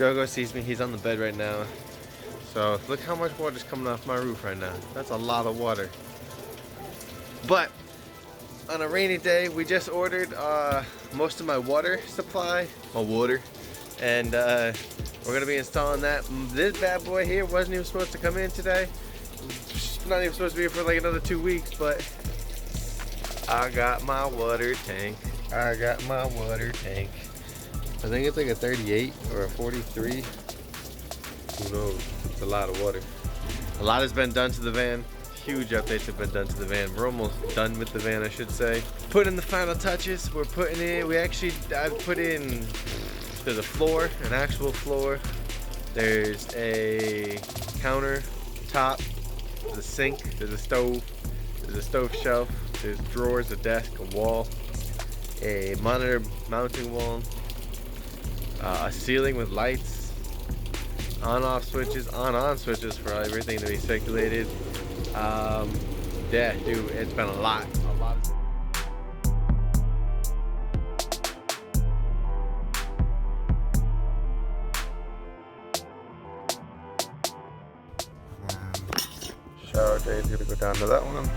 Drogo sees me, he's on the bed right now. So look how much water is coming off my roof right now. That's a lot of water. But on a rainy day, we just ordered most of my water supply, and we're gonna be installing that. This bad boy here wasn't even supposed to come in today. Not even supposed to be here for like another 2 weeks, but I got my water tank. I think it's like a 38 or a 43. Who knows? It's a lot of water. A lot has been done to the van. Huge updates have been done to the van. We're almost done with the van, I should say. Put in the final touches. We're putting in, I've put in, there's a floor, an actual floor. There's a counter top, there's a sink, there's a stove shelf, there's drawers, a desk, a wall, a monitor mounting wall, a ceiling with lights, on-off switches, on-on switches for everything to be circulated. Yeah, dude, it's been a lot. Shower day is gonna go down to that one,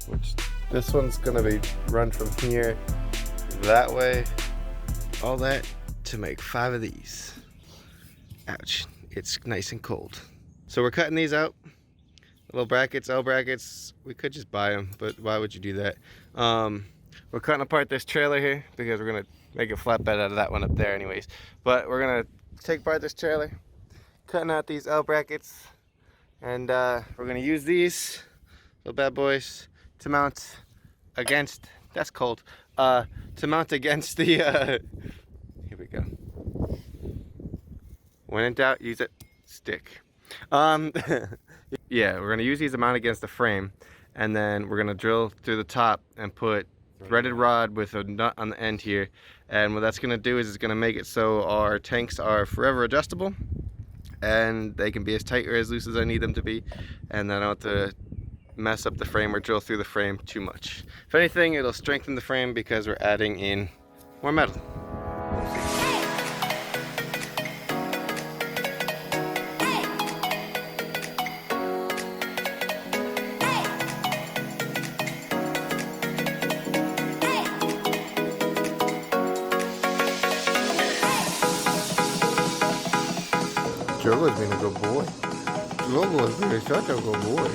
which this one's gonna be run from here that way. All that to make 5 of these. Ouch, it's nice and cold. So we're cutting these out. Little brackets, L brackets. We could just buy them, but why would you do that? We're cutting apart this trailer here because we're gonna make a flatbed out of that one up there anyways. But we're gonna take apart this trailer, cutting out these L brackets, and we're gonna use these little bad boys to mount against, that's cold, to mount against the, here we go. When in doubt, use it, stick. Yeah, we're gonna use these to mount against the frame, and then we're gonna drill through the top and put threaded rod with a nut on the end here. And what that's gonna do is it's gonna make it so our tanks are forever adjustable, and they can be as tight or as loose as I need them to be, and then I don't have to mess up the frame or drill through the frame too much. If anything, it'll strengthen the frame because we're adding in more metal. Drogo's being a good boy. Drogo's being such a good boy.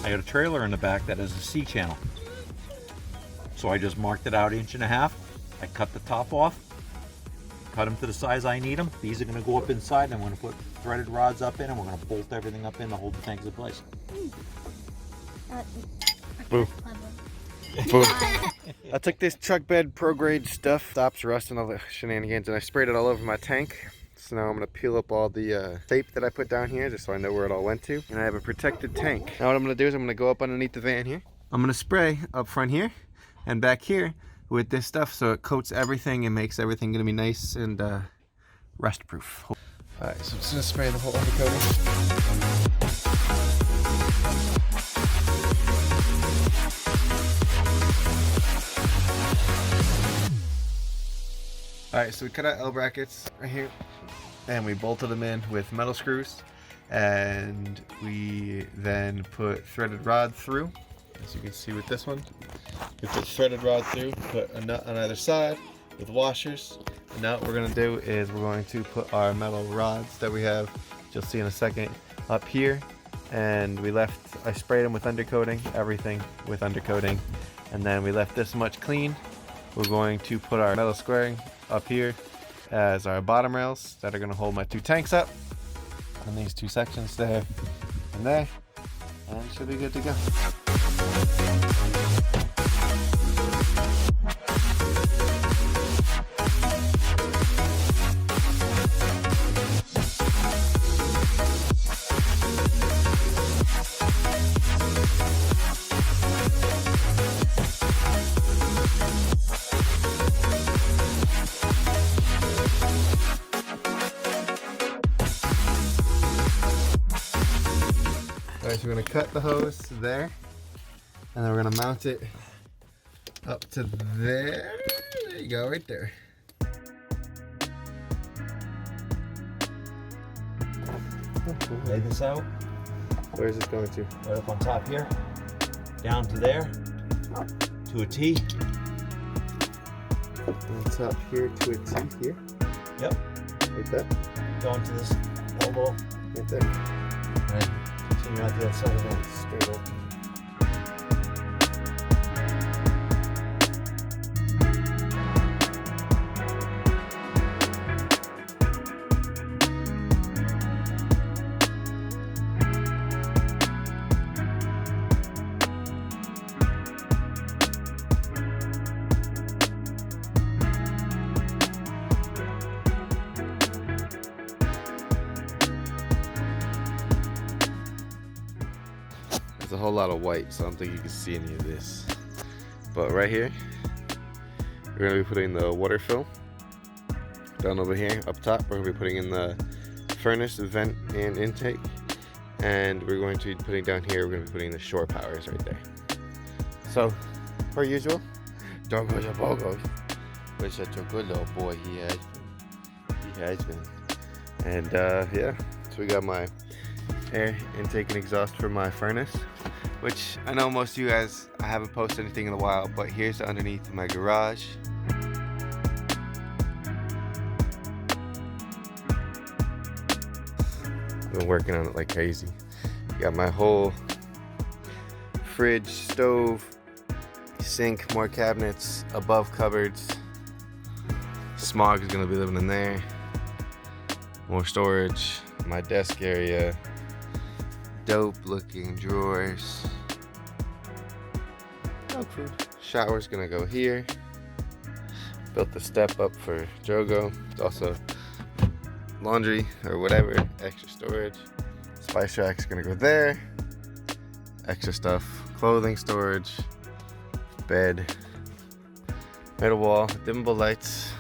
I got a trailer in the back that has a C-channel. So I just marked it out 1.5 inches. I cut the top off, cut them to the size I need them. These are gonna go up inside, and I'm gonna put threaded rods up in, and we're gonna bolt everything up in to hold the tanks in place. Boo. Boo. I took this truck bed pro grade stuff, stops rust and all the shenanigans, and I sprayed it all over my tank. So now I'm gonna peel up all the tape that I put down here just so I know where it all went to. And I have a protected tank. Now what I'm gonna do is I'm gonna go up underneath the van here. I'm gonna spray up front here and back here with this stuff so it coats everything and makes everything gonna be nice and rust proof. All right, so I'm just gonna spray the whole undercoating. Alright, so we cut out L brackets right here, and we bolted them in with metal screws, and we then put threaded rod through, as you can see with this one. We put threaded rod through, put a nut on either side with washers, and now what we're going to do is we're going to put our metal rods that we have, which you'll see in a second, up here, and I sprayed them with undercoating, everything with undercoating, and then we left this much clean. We're going to put our metal squaring up here as our bottom rails that are going to hold my 2 tanks up, and these 2 sections there and there, and it should be good to go. Alright, so we're gonna cut the hose there, and then we're gonna mount it up to there. There you go, right there. Lay this out. Where is this going to? Right up on top here. Down to there. To a T. What's up here to a T here? Yep. Like that? Going to this elbow. Right there. And continue out the other side of that. Straight open. There's a whole lot of white, so I don't think you can see any of this. But right here, we're gonna be putting the water fill. Down over here, up top, we're gonna be putting in the furnace, vent, and intake. And we're going to be putting down here, we're gonna be putting the shore powers right there. So, per usual, Drogo the Bogo was such a good little boy he has been. He has been. And yeah, so we got my air intake and exhaust for my furnace, which I know most of you guys, I haven't posted anything in a while, but here's underneath my garage. I've been working on it like crazy. Got my whole fridge, stove, sink, more cabinets, above cupboards. Smog is gonna be living in there. More storage, my desk area, dope looking drawers. Dog food. Shower's gonna go here. Built the step up for Drogo. It's also laundry or whatever, extra storage. Spice rack's gonna go there. Extra stuff, clothing storage, bed, middle wall, dimmable lights.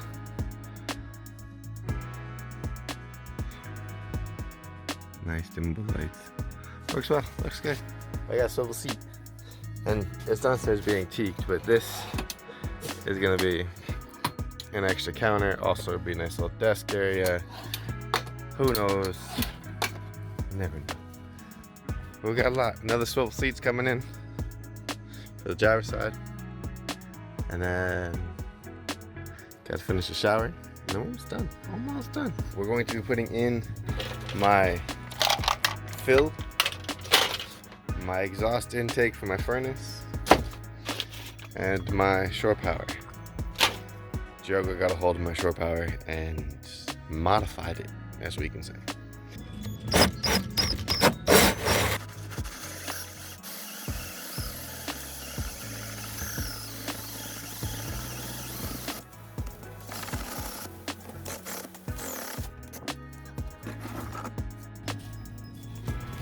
Nice dimmable lights. Works well, looks good. I got a swivel seat. And it's downstairs being teaked, but this is gonna be an extra counter. Also it'll be a nice little desk area. Who knows? Never know. But we got a lot. Another swivel seat's coming in for the driver's side. And then gotta finish the shower. And almost done. Almost done. We're going to be putting in my fill, my exhaust intake for my furnace, and my shore power. Drogo got a hold of my shore power and modified it, as we can say.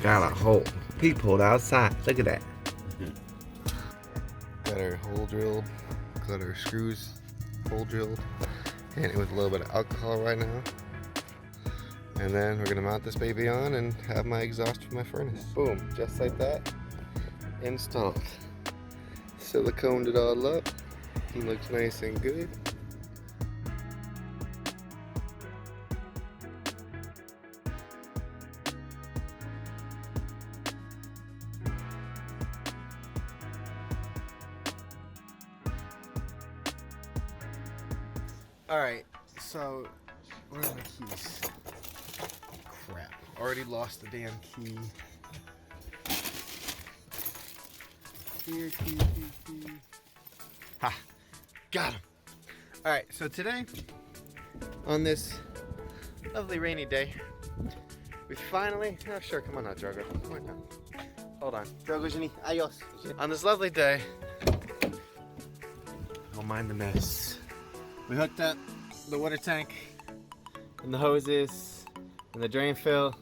Got a hole peephole outside. Look at that. Got our hole drilled. Got our screws hole drilled. Hit it with a little bit of alcohol right now. And then we're gonna mount this baby on and have my exhaust for my furnace. Boom, just like that. Installed. Siliconed it all up. It looks nice and good. Alright, so where are my keys? Crap. Already lost the damn key. Here, key. Ha! Got him! Alright, so today, on this lovely rainy day, we finally... Oh, sure, come on now, Drogo. Come on now. Hold on. Drogo, Jenny, adios. On this lovely day, don't mind the mess. We hooked up the water tank and the hoses and the drain fill.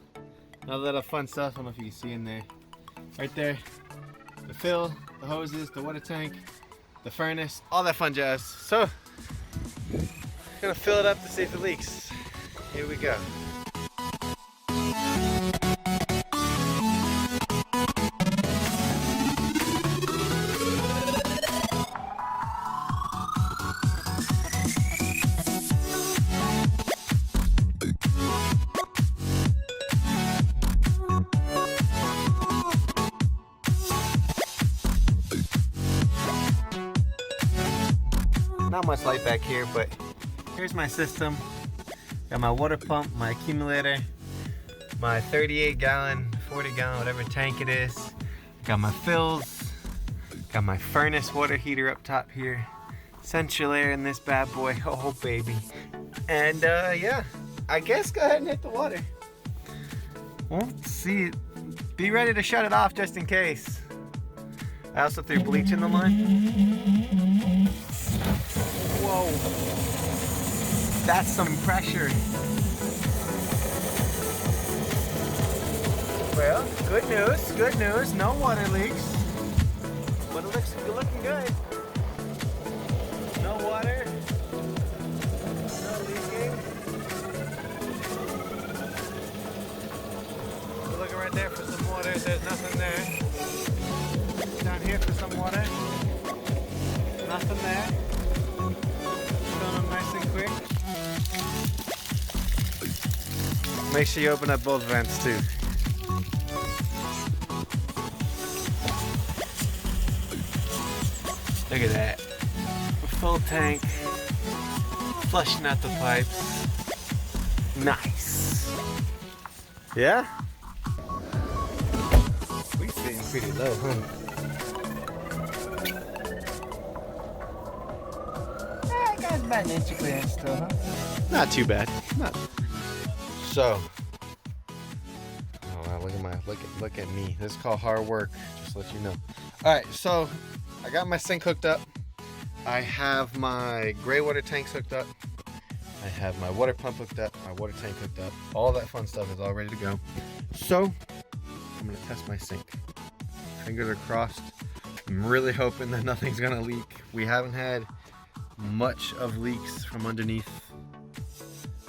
All that little fun stuff. I don't know if you can see in there. Right there. The fill, the hoses, the water tank, the furnace, all that fun jazz. So, gonna fill it up to see if it leaks. Here we go. not much light back here, but here's my system. Got my water pump, my accumulator, my 38 gallon, 40 gallon, whatever tank it is. Got my fills, got my furnace water heater up top here. Central air in this bad boy, oh baby. And yeah, I guess go ahead and hit the water. Won't see it. Be ready to shut it off just in case. I also threw bleach in the line. Whoa. That's some pressure. Well, good news. No water leaks. But it looks looking good. No water. No leaking. We're looking right there for some water. There's nothing there. Down here for some water. Nothing there. Filling them nice and quick. Make sure you open up both vents too. Look at that. A full tank. Flushing out the pipes. Nice. Yeah? We sitting pretty low, huh? I got about an inch of clearance still, huh? Not too bad. Not. So. Oh wow, look at me. This is called hard work. Just to let you know. Alright, so I got my sink hooked up. I have my gray water tanks hooked up. I have my water pump hooked up, my water tank hooked up. All that fun stuff is all ready to go. So, I'm gonna test my sink. Fingers are crossed. I'm really hoping that nothing's gonna leak. We haven't had much of leaks from underneath.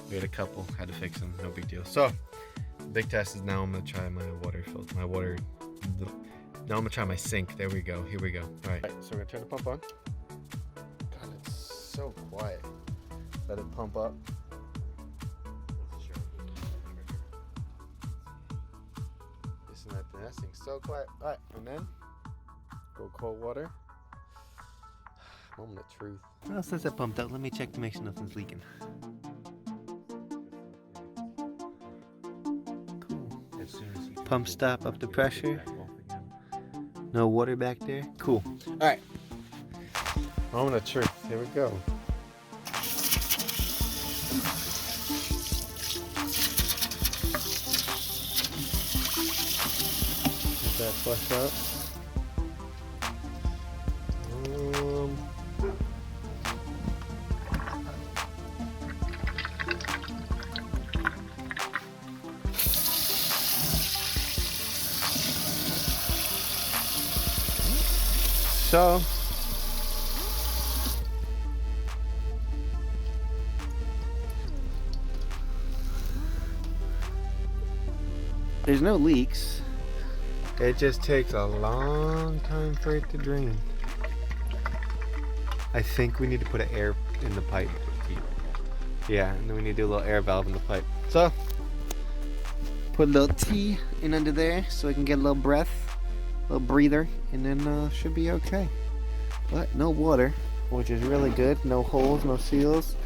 We had a couple, had to fix them, no big deal. So, big test is now I'm gonna try my water filter, now I'm gonna try my sink. There we go, here we go. All right, so we're gonna turn the pump on. God, it's so quiet. Let it pump up. This and that thing's so quiet. All right, and then go cold water. Moment of truth. Well, since I pumped up, let me check to make sure nothing's leaking. Cool. Pump stop up the pressure. No water back there. Cool. All right. Moment of truth. Here we go. Get that flush out. So there's no leaks. It just takes a long time for it to drain. I think we need to put an air in the pipe. Yeah, and then we need to do a little air valve in the pipe. So put a little T in under there so I can get a little breath. Little breather, and then should be okay. But no water, which is really good. No holes, no seals.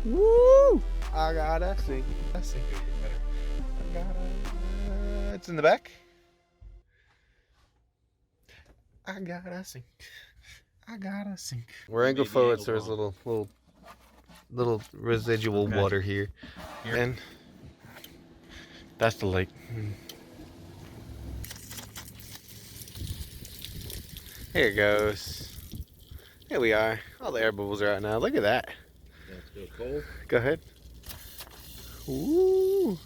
Woo! I got a sink. It's in the back. I got a sink. I got a sink. We're angled forward, so there's a little residual water here, and that's the lake. Here it goes. Here we are. All the air bubbles are out now. Look at that. Let's go cold. Go ahead. Ooh.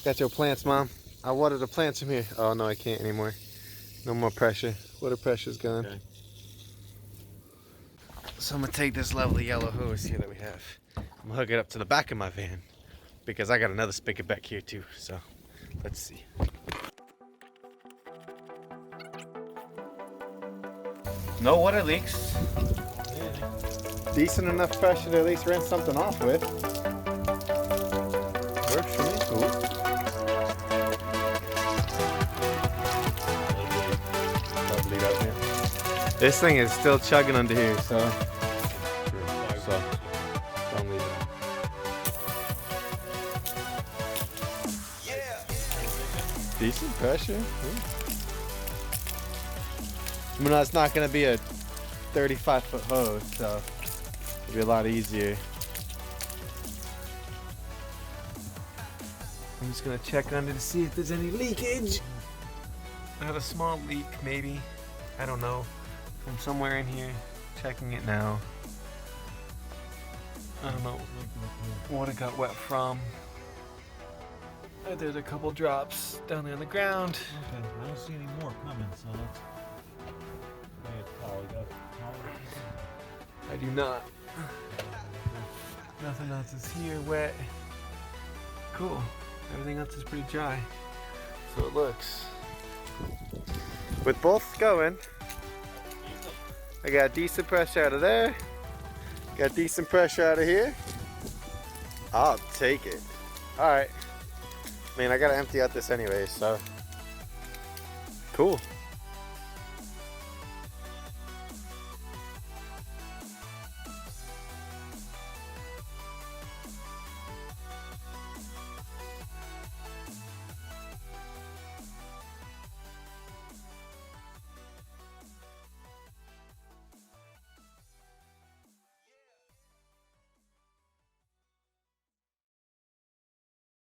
Got your plants, Mom. I water the plants from here. Oh no, I can't anymore. No more pressure. Water pressure's gone. Okay. So I'm gonna take this lovely yellow hose here that we have. I'm gonna hook it up to the back of my van because I got another spigot back here too. So let's see. No water leaks. Yeah. Decent enough pressure to at least rinse something off with. Works for me. Cool. Lovely down here. This thing is still chugging under here, so don't leave it. Decent pressure. I mean, it's not gonna be a 35-foot hose, so it'll be a lot easier. I'm just gonna check under to see if there's any leakage. I had a small leak, maybe. I don't know. From somewhere in here. Checking it now. I don't know what it got wet from. There's a couple drops down there on the ground. Okay, I don't see any more coming, so let's lay it poly up. I do not. Nothing else is here wet. Cool. Everything else is pretty dry. So it looks. With both going, I got decent pressure out of there. Got decent pressure out of here. I'll take it. Alright. I mean, I gotta empty out this anyway, so. Cool.